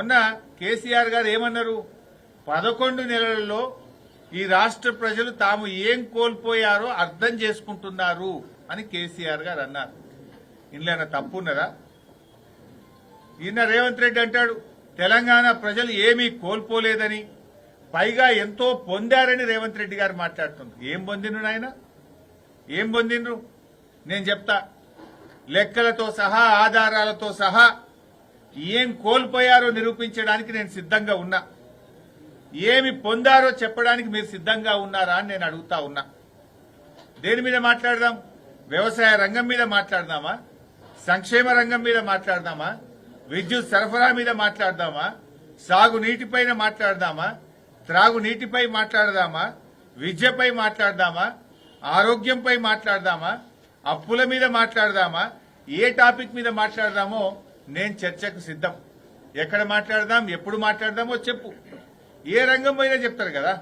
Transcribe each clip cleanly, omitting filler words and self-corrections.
మొన్న కేసీఆర్ గారు ఏమన్నారు? 11 నెలలలో ఈ రాష్ట్ర ప్రజలు తాము ఏం కోల్పోయారో అర్థం చేసుకుంటున్నారు అని కేసీఆర్ గారు అన్నారు. ఇందులో తప్పు ఉన్నదా? ఈయన రేవంత్ రెడ్డి అంటాడు తెలంగాణ ప్రజలు ఏమీ కోల్పోలేదని, పైగా ఎంతో పొందారని రేవంత్ రెడ్డి గారు మాట్లాడుతున్నారు. ఏం పొందిండ్రు నాయన? ఏం పొందిండ్రు? నేను చెప్తా, లెక్కలతో సహా ఆధారాలతో సహా ఏం కోల్పోయారో నిరూపించడానికి నేను సిద్ధంగా ఉన్నా. ఏమి పొందారో చెప్పడానికి మీరు సిద్ధంగా ఉన్నారా అని నేను అడుగుతా ఉన్నా. దేని మీద మాట్లాడదాం? వ్యవసాయ రంగం మీద మాట్లాడదామా? సంక్షేమ రంగం మీద మాట్లాడదామా? విద్యుత్ సరఫరా మీద మాట్లాడదామా? సాగునీటిపైన మాట్లాడదామా? త్రాగునీటిపై మాట్లాడదామా? విద్యపై మాట్లాడదామా? ఆరోగ్యంపై మాట్లాడదామా? అప్పుల మీద మాట్లాడదామా? ఏ టాపిక్ మీద మాట్లాడదామో నేను చర్చకు సిద్ధం. ఎక్కడ మాట్లాడదాం, ఎప్పుడు మాట్లాడదామో చెప్పు. ఏ రంగం పోయినా చెప్తారు కదా.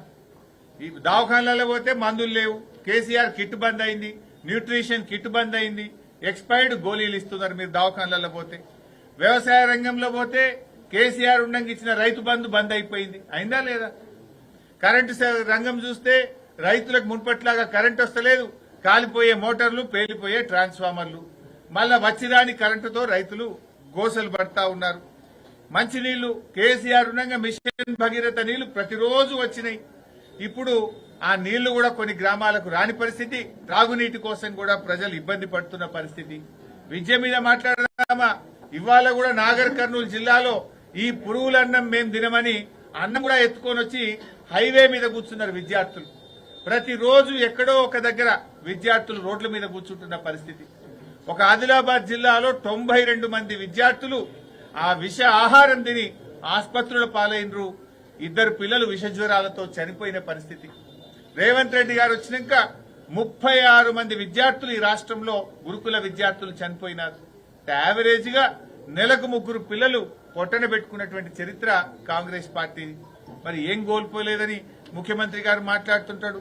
ఈ దవాఖానాలలో పోతే మందులు లేవు, కేసీఆర్ కిట్ బంద్ అయింది, న్యూట్రిషన్ కిట్ బంద్ అయింది, ఎక్స్పైర్డ్ గోళీలు ఇస్తున్నారు మీరు దవాఖానాలలో పోతే. వ్యవసాయ రంగంలో పోతే కేసీఆర్ ఉండంగా ఇచ్చిన రైతు బంధు బంద్ అయిపోయింది, అయిందా లేదా? కరెంటు రంగం చూస్తే రైతులకు మున్పట్లాగా కరెంటు వస్తలేదు, కాలిపోయే మోటార్లు, పేలిపోయే ట్రాన్స్ఫార్మర్లు, మళ్ళా వచ్చిరాని కరెంటుతో రైతులు గోసలు పడతా ఉన్నారు. మంచినీళ్లు కేసీఆర్ ఉండగా మిషన్ భగీరథ నీళ్లు ప్రతిరోజు వచ్చినాయి. ఇప్పుడు ఆ నీళ్లు కూడా కొన్ని గ్రామాలకు రాని పరిస్థితి, త్రాగునీటి కోసం కూడా ప్రజలు ఇబ్బంది పడుతున్న పరిస్థితి. విద్య మీద మాట్లాడదామా? ఇవాళ కూడా నాగర్ కర్నూలు జిల్లాలో ఈ పురుగులన్నం మేం తినమని అన్నం కూడా ఎత్తుకొని వచ్చి హైవే మీద కూర్చున్నారు విద్యార్థులు. ప్రతిరోజు ఎక్కడో ఒక దగ్గర విద్యార్థులు రోడ్ల మీద కూర్చుంటున్న పరిస్థితి. ఒక ఆదిలాబాద్ జిల్లాలో 92 మంది విద్యార్థులు ఆ విష ఆహారం తిని ఆసుపత్రుల పాలైనరు. 2 పిల్లలు విష జ్వరాలతో చనిపోయిన పరిస్థితి. రేవంత్ రెడ్డి గారు వచ్చినాక 36 మంది విద్యార్థులు ఈ రాష్ట్రంలో గురుకుల విద్యార్థులు చనిపోయినారు. యావరేజ్ గా నెలకు 3 పిల్లలు పొట్టన పెట్టుకున్నటువంటి చరిత్ర కాంగ్రెస్ పార్టీ. మరి ఏం కోల్పోలేదని ముఖ్యమంత్రి గారు మాట్లాడుతుంటాడు.